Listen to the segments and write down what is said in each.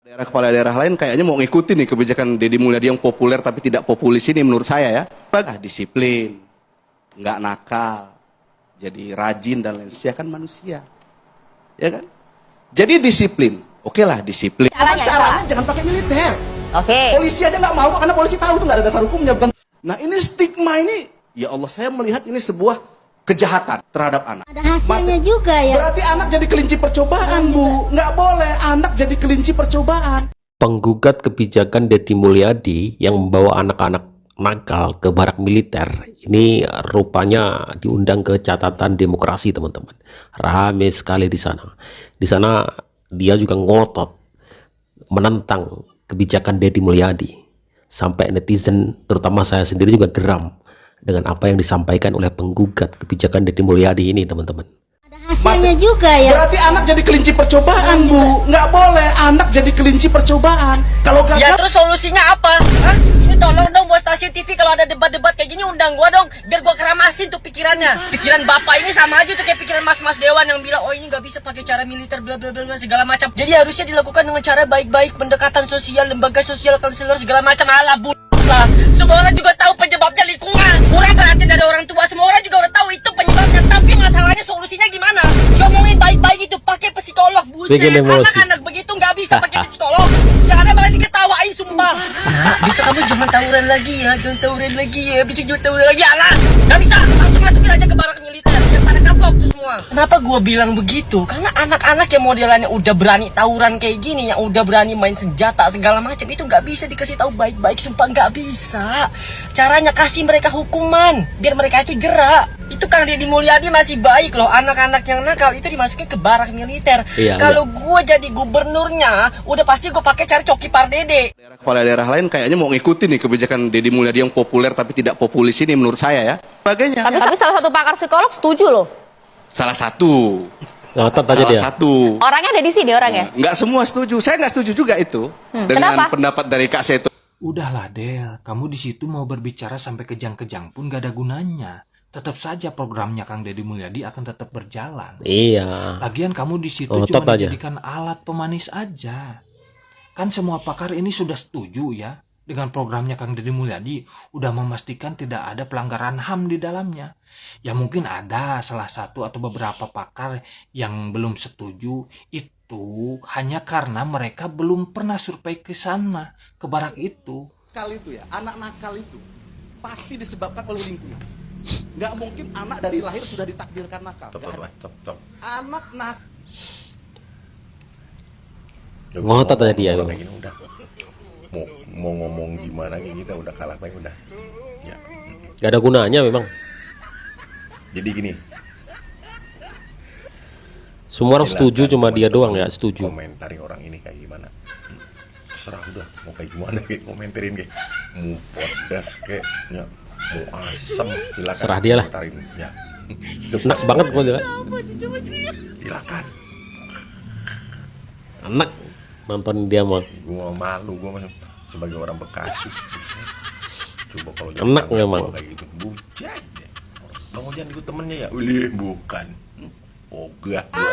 Daerah kepala daerah lain kayaknya mau ngikutin nih kebijakan Deddy Mulyadi yang populer tapi tidak populis ini menurut saya ya. Disiplin, nggak nakal, jadi rajin dan lain sebagainya kan manusia, ya kan? Jadi disiplin, oke lah disiplin. Caranya jangan pakai militer. Oke. Polisi aja nggak mau karena polisi tahu itu nggak ada dasar hukumnya bukan. Nah ini stigma ini, ya Allah saya melihat ini sebuah kejahatan terhadap anak. Ada hasilnya juga ya. Berarti anak jadi kelinci percobaan, Bu. Nggak boleh anak jadi kelinci percobaan. Penggugat kebijakan Deddy Mulyadi yang membawa anak-anak nakal ke barak militer ini rupanya diundang ke catatan demokrasi, teman-teman. Rame sekali di sana. Di sana dia juga ngotot menentang kebijakan Deddy Mulyadi. Sampai netizen, terutama saya sendiri juga geram dengan apa yang disampaikan oleh penggugat kebijakan Deddy Mulyadi ini, teman-teman. Ada hasilnya juga ya. Berarti anak jadi kelinci percobaan, Bu. Nggak boleh anak jadi kelinci percobaan. Kalau gagal, Ya terus solusinya apa? Hah? Ini tolong dong buat stasiun TV kalau ada debat-debat kayak gini undang gua dong, biar gua keramasin tuh pikirannya. Pikiran bapak ini sama aja tuh kayak pikiran mas-mas Dewan yang bilang oh ini nggak bisa pakai cara militer bla bla bla segala macam. Jadi harusnya dilakukan dengan cara baik-baik, pendekatan sosial, lembaga sosial, konselor segala macam ala bu. Lah, semua orang juga tahu penyebabnya lingkungan. Kurang perhatian dari orang tua, semua orang juga udah tahu itu penyebabnya. Tapi masalahnya solusinya gimana? Ngomongin baik-baik itu pakai psikolog, buset. Bikin emosi. Anak-anak begitu nggak bisa pakai psikolog. Yang ada malah diketawain sumpah. Nah, besok kamu jangan tawuran lagi ya, jangan tawuran lagi ya. Besok jangan tawuran lagi, alah. Nggak bisa, langsung masukin aja ke barak militer. Yang pada kapok tuh semua. Kenapa gua bilang begitu? Karena anak-anak yang modelannya udah berani tawuran kayak gini, yang udah berani main senjata segala macam itu nggak bisa dikasih tahu baik-baik, sumpah nggak bisa. Caranya kasih mereka hukuman biar mereka itu jerak. Itu Kang Deddy Mulyadi masih baik loh, anak-anak yang nakal itu dimasukin ke barak militer. Iya, Kalau gue jadi gubernurnya, udah pasti gue pakai cara Coki Pardede. daerah kepala daerah lain kayaknya mau ngikutin nih kebijakan Deddy Mulyadi yang populer tapi tidak populis ini menurut saya ya. Sebagainya. Tapi salah satu pakar psikolog setuju loh. Salah satu. Ngotot aja Salah dia. satu. Orangnya ada di sini orangnya. Nggak semua setuju. Saya nggak setuju juga itu dengan Kenapa? pendapat dari Kak Seto. Udahlah Del, kamu di situ mau berbicara sampai kejang-kejang pun gak ada gunanya. Tetap saja programnya Kang Deddy Mulyadi akan tetap berjalan. Iya. Lagian kamu di situ Otot cuma aja. dijadikan alat pemanis aja. Kan semua pakar ini sudah setuju ya dengan programnya Kang Deddy Mulyadi, udah memastikan tidak ada pelanggaran HAM di dalamnya. Ya mungkin ada salah satu atau beberapa pakar yang belum setuju, itu hanya karena mereka belum pernah survei ke sana, ke barak itu. Nakal itu ya, anak nakal itu pasti disebabkan oleh lingkungan. Nggak mungkin anak dari lahir sudah ditakdirkan nakal. Nggak ada. Anak nakal. Ngotot aja dia. Kayak gini udah mau ngomong gimana kayak kita udah kalah baik udah ya. Gak ada gunanya memang. Jadi gini, Semua orang silakan setuju, cuma dia doang ya teman-teman setuju. komentari orang ini kayak gimana. Terserah udah mau kayak gimana kayak komentarin kayak mau pedas kayak ya, mau asem silakan. Serah dia lah. komentarin, ya. Enak banget gue lihat. Silakan. Enak nonton dia mah. Gua malu gua sebagai orang Bekasi. Coba kalau Enak memang. kayak gitu. Bujan. Bang Ojan itu temennya ya? Wih, bukan. Ogah gua.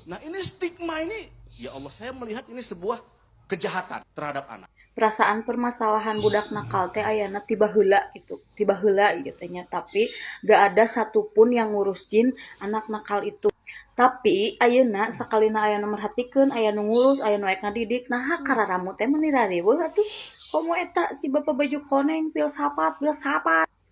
Nah ini stigma ini, ya Allah saya melihat ini sebuah kejahatan terhadap anak. Perasaan permasalahan budak nakal teh ayana tiba heula gitu nya, tapi gak ada satupun yang ngurusin anak nakal itu. Tapi ayeuna sakalina aya nu merhatikeun, aya nu ngurus, aya nu ek ngadidik, nah kararamu teh menira riweuh atuh. Komo eta si bapak baju koneng pil sapat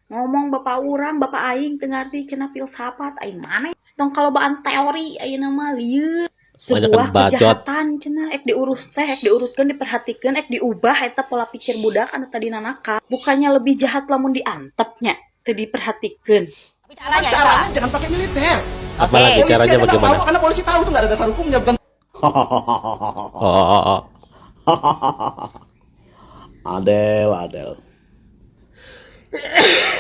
ngomong bapak urang bapak aing teu ngarti cenah pil sapat aing mana tong kalobaan teori ayeuna mah lieur. Sebuah bacot. kejahatan cenah ek diuruskeun diperhatikeun ek diubah eta pola pikir budak anu tadina nakal, bukannya lebih jahat lamun diantepnya teu diperhatikeun. Caranya jangan pakai militer. Apalagi Polisi caranya aja nggak bagaimana? mau karena polisi tahu itu nggak ada dasar hukumnya bukan. Oh. Adel.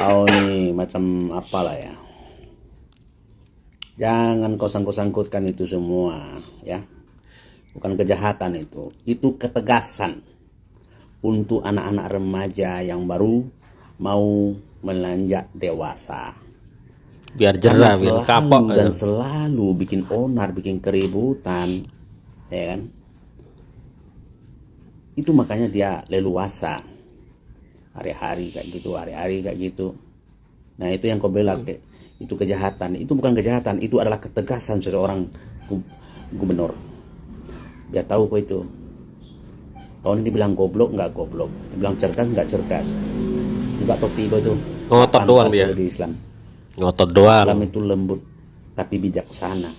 Tahu nih macam apalah ya. Jangan kau sangkut-sangkutkan itu semua, ya. Bukan kejahatan itu. Itu ketegasan untuk anak-anak remaja yang baru mau melanjak dewasa. Biar jerah, Karena biar selalu kapok. dan selalu bikin onar, bikin keributan. ya kan? Itu makanya dia leluasa hari-hari kayak gitu. Nah itu yang kau bilang itu kejahatan. Itu bukan kejahatan, itu adalah ketegasan seseorang gubernur. Dia tahu kok itu. Kalau ini dibilang goblok nggak goblok, dibilang cerdas nggak cerdas. Juga topi kau itu. Ngotot doang dia. Di Islam. Ngotot doang. Islam itu lembut tapi bijaksana.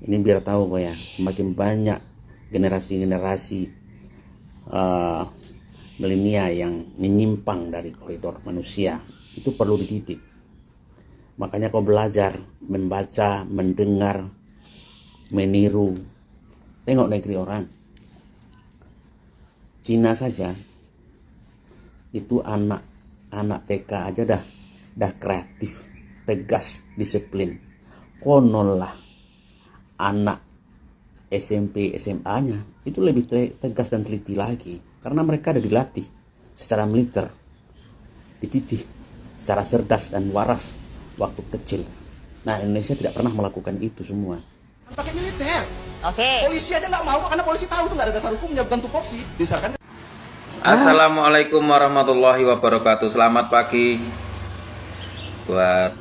Ini biar tahu kok ya, semakin banyak generasi-generasi milenial yang menyimpang dari koridor manusia, itu perlu dididik. Makanya kau belajar membaca, mendengar, meniru. Tengok negeri orang. Cina saja itu anak TK aja dah kreatif, tegas, disiplin. Konon lah anak SMP, SMA-nya itu lebih tegas dan teliti lagi karena mereka ada dilatih secara militer, dididik secara cerdas dan waras waktu kecil. Nah, Indonesia tidak pernah melakukan itu semua. Pakai militer. Oke. Polisi aja nggak mau karena polisi tahu itu nggak ada dasar hukumnya, bukan tupoksi. Diserahkan. Assalamualaikum warahmatullahi wabarakatuh. Selamat pagi buat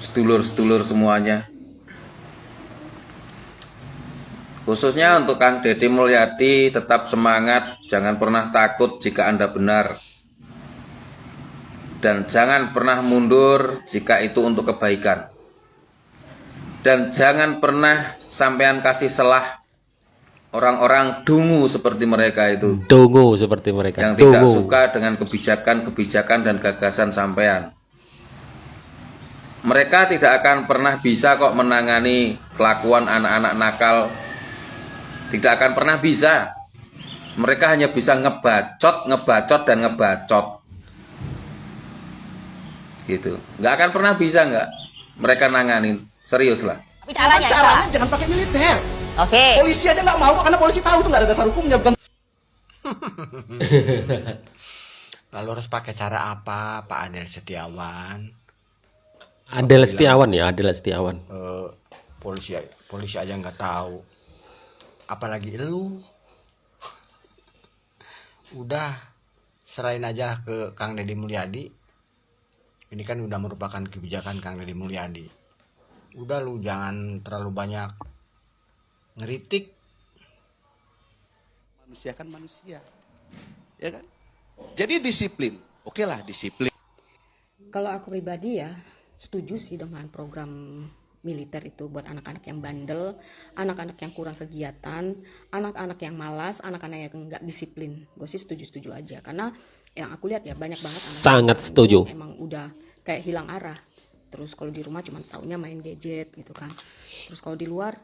sedulur-sedulur semuanya. Khususnya untuk Kang Deddy Mulyadi, tetap semangat, jangan pernah takut jika Anda benar. Dan jangan pernah mundur jika itu untuk kebaikan. Dan jangan pernah sampean kasih selah orang-orang dungu seperti mereka itu. Dongo seperti mereka. Yang tidak suka dengan kebijakan-kebijakan dan gagasan sampean. Mereka tidak akan pernah bisa kok menangani kelakuan anak-anak nakal. Tidak akan pernah bisa. Mereka hanya bisa ngebacot, dan ngebacot. Gitu. Nggak akan pernah bisa mereka nanganin. Serius lah. Tapi caranya Jangan pakai militer. Oke. Polisi aja nggak mau karena polisi tahu itu nggak ada dasar hukumnya, bukan. Lalu harus pakai cara apa, Pak Adel Setiawan? Adel Setiawan ya, Adel Setiawan. Polisi aja nggak tahu, apalagi lu. Udah serahin aja ke Kang Deddy Mulyadi. Ini kan udah merupakan kebijakan Kang Deddy Mulyadi. Udah lu jangan terlalu banyak ngeritik. Manusia kan manusia, ya kan? Jadi disiplin, oke lah disiplin. Kalau aku pribadi ya setuju sih dengan program militer itu buat anak-anak yang bandel, anak-anak yang kurang kegiatan, anak-anak yang malas, anak-anak yang nggak disiplin. Gue sih setuju aja karena yang aku lihat ya banyak banget anak Sangat setuju. emang udah kayak hilang arah. Terus kalau di rumah cuma taunya main gadget gitu kan. Terus kalau di luar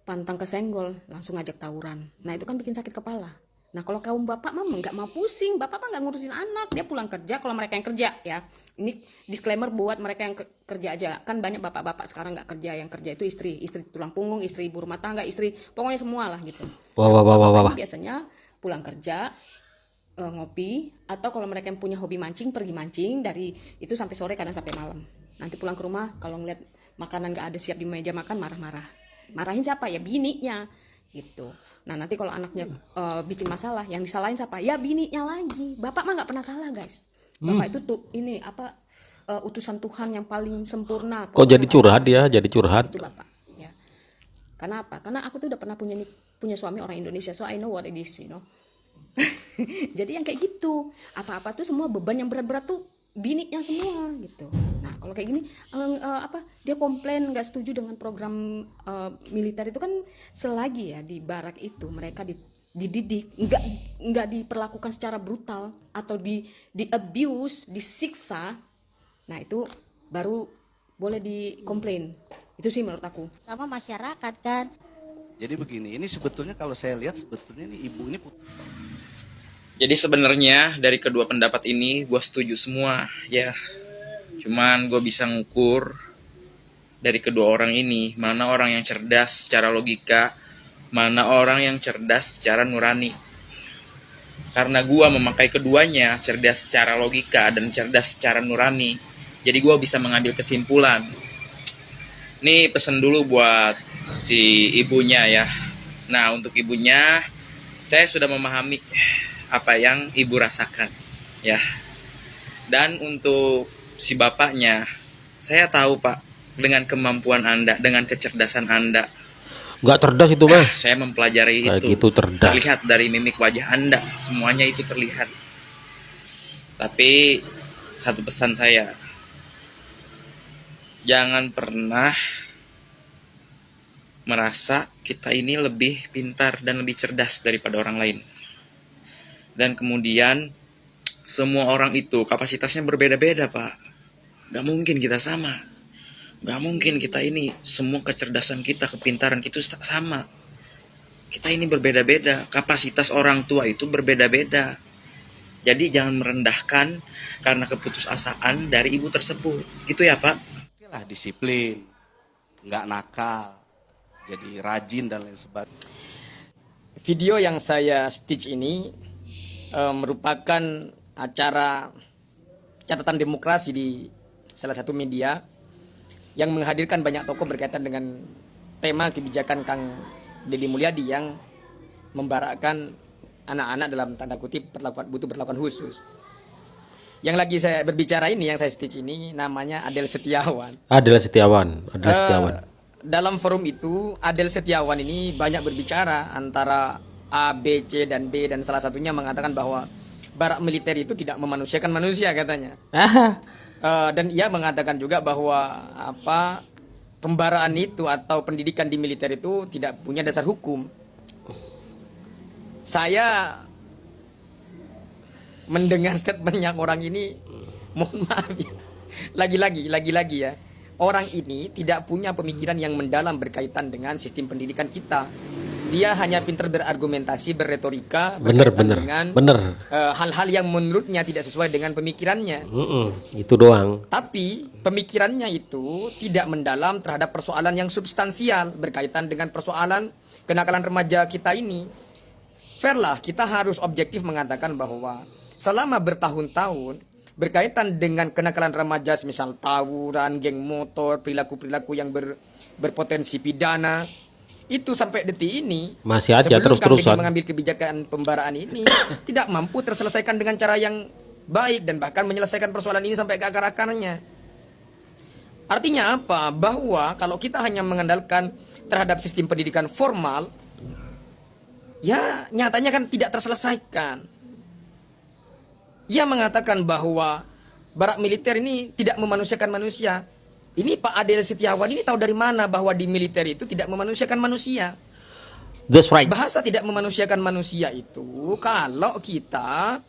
pantang kesenggol langsung ngajak tawuran. Nah itu kan bikin sakit kepala. Nah kalau kaum bapak mah nggak mau pusing, bapak mah nggak ngurusin anak, dia pulang kerja. Kalau mereka yang kerja ya, ini disclaimer buat mereka yang kerja aja. Kan banyak bapak-bapak sekarang nggak kerja, yang kerja itu istri tulang punggung, istri ibu rumah tangga, istri pokoknya semua lah gitu. Wah. Biasanya pulang kerja ngopi, atau kalau mereka yang punya hobi mancing pergi mancing dari itu sampai sore, kadang sampai malam. Nanti pulang ke rumah kalau ngeliat makanan nggak ada siap di meja makan marah-marah. Marahin siapa? Ya bininya gitu. Nah nanti kalau anaknya bikin masalah, yang disalahin siapa? Ya bininya lagi. Bapak mah nggak pernah salah guys. Bapak itu tuh ini apa utusan Tuhan yang paling sempurna. Kok jadi curhat ya? Jadi curhat. Itu bapak. Ya. Karena apa? Karena aku tuh udah pernah punya suami orang Indonesia, so I know what it is, you know. Jadi yang kayak gitu. Apa-apa tuh semua beban yang berat-berat tuh bininya semua gitu. Nah kalau kayak gini dia komplain nggak setuju dengan program militer itu kan selagi ya di barak itu mereka dididik nggak diperlakukan secara brutal atau di abuse, disiksa. Nah itu baru boleh dikomplain. Itu sih menurut aku. Sama masyarakat kan. Jadi begini, ini sebetulnya kalau saya lihat sebetulnya ini ibu ini Jadi sebenarnya dari kedua pendapat ini gue setuju semua ya. Cuman gue bisa ngukur dari kedua orang ini mana orang yang cerdas secara logika, mana orang yang cerdas secara nurani. Karena gue memakai keduanya, cerdas secara logika dan cerdas secara nurani, jadi gue bisa mengambil kesimpulan. Nih pesan dulu buat si ibunya ya. Nah, untuk ibunya saya sudah memahami apa yang ibu rasakan ya. Dan untuk si bapaknya, saya tahu Pak, dengan kemampuan Anda, dengan kecerdasan Anda, Nggak cerdas itu mah. saya mempelajari Kayak itu. gitu cerdas. Terlihat dari mimik wajah Anda, semuanya itu terlihat. Tapi satu pesan saya, jangan pernah merasa kita ini lebih pintar dan lebih cerdas daripada orang lain. Dan kemudian semua orang itu kapasitasnya berbeda-beda Pak. Gak mungkin kita sama. Gak mungkin kita ini semua kecerdasan kita, kepintaran kita sama. Kita ini berbeda-beda. Kapasitas orang tua itu berbeda-beda. Jadi jangan merendahkan karena keputusasaan dari ibu tersebut. Gitu ya Pak? Oke lah, disiplin, nggak nakal, jadi rajin dan lain sebagainya. Video yang saya stitch ini merupakan acara catatan demokrasi di salah satu media yang menghadirkan banyak tokoh berkaitan dengan tema kebijakan Kang Deddy Mulyadi yang membarakkan anak-anak dalam tanda kutip butuh perlakuan khusus. Yang lagi saya berbicara ini, yang saya stitch ini namanya Adel Setiawan. Adel Setiawan. Dalam forum itu Adel Setiawan ini banyak berbicara antara A, B, C, dan D, dan salah satunya mengatakan bahwa barak militer itu tidak memanusiakan manusia katanya. Dan ia mengatakan juga bahwa pembaraan itu atau pendidikan di militer itu tidak punya dasar hukum. Saya mendengar statementnya orang ini, mohon maaf ya, lagi-lagi ya, orang ini tidak punya pemikiran yang mendalam berkaitan dengan sistem pendidikan kita. Dia hanya pintar berargumentasi, berretorika, dengan hal-hal yang menurutnya tidak sesuai dengan pemikirannya. Itu doang. Tapi pemikirannya itu tidak mendalam terhadap persoalan yang substansial berkaitan dengan persoalan kenakalan remaja kita ini. Fair lah, kita harus objektif mengatakan bahwa selama bertahun-tahun berkaitan dengan kenakalan remaja, misal tawuran, geng motor, perilaku-perilaku yang berpotensi pidana, itu sampai detik ini masih aja sebelum Kang Deddy terus-terusan mengambil kebijakan pembaraan ini tidak mampu terselesaikan dengan cara yang baik dan bahkan menyelesaikan persoalan ini sampai ke akar-akarnya. Artinya apa? Bahwa kalau kita hanya mengandalkan terhadap sistem pendidikan formal, ya nyatanya kan tidak terselesaikan. Ia mengatakan bahwa barak militer ini tidak memanusiakan manusia. Ini Pak Adel Setiawan ini tahu dari mana bahwa di militer itu tidak memanusiakan manusia? That's right. Bahasa tidak memanusiakan manusia itu kalau kita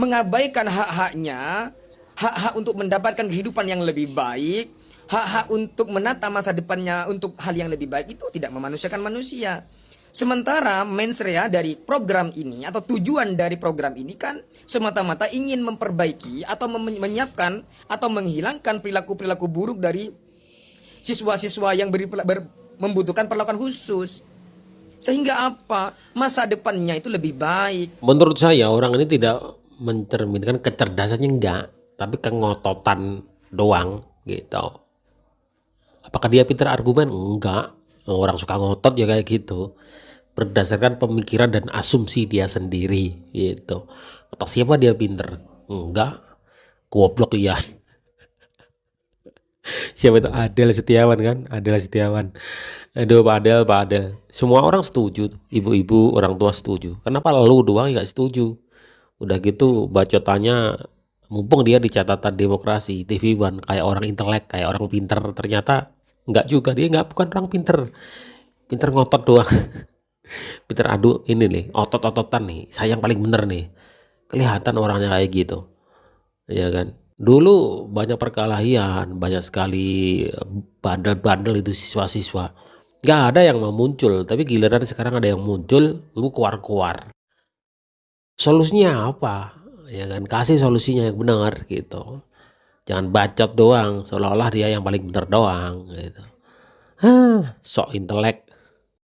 mengabaikan hak-haknya, hak-hak untuk mendapatkan kehidupan yang lebih baik, hak-hak untuk menata masa depannya untuk hal yang lebih baik, itu tidak memanusiakan manusia. Sementara mens rea dari program ini atau tujuan dari program ini kan semata-mata ingin memperbaiki atau menyiapkan atau menghilangkan perilaku-perilaku buruk dari siswa-siswa yang membutuhkan perlakuan khusus. Sehingga apa? Masa depannya itu lebih baik. Menurut saya orang ini tidak mencerminkan kecerdasannya, enggak, tapi kengototan doang gitu. Apakah dia pintar argumen? Enggak. Orang suka ngotot ya kayak gitu, berdasarkan pemikiran dan asumsi dia sendiri gitu. Kata siapa dia pinter? Enggak, goblok ya. Siapa itu? Adel Setiawan kan? Adel Setiawan. Aduh Pak Adel. Semua orang setuju, ibu-ibu, orang tua setuju. Kenapa lu doang nggak setuju? Udah gitu bacotannya, mumpung dia di catatan demokrasi TV One kayak orang intelek, kayak orang pinter, ternyata enggak juga, dia bukan orang pinter ngotot doang. Pinter adu ini nih, otot-ototan nih, saya yang paling bener nih, kelihatan orangnya kayak gitu ya kan. Dulu banyak perkelahian, banyak sekali bandel-bandel itu siswa-siswa, nggak ada yang mau muncul, tapi giliran sekarang ada yang muncul, lu keluar. Solusinya apa ya kan, kasih solusinya yang benar gitu. Jangan bacot doang, seolah-olah dia yang paling benar doang gitu. Sok intelek.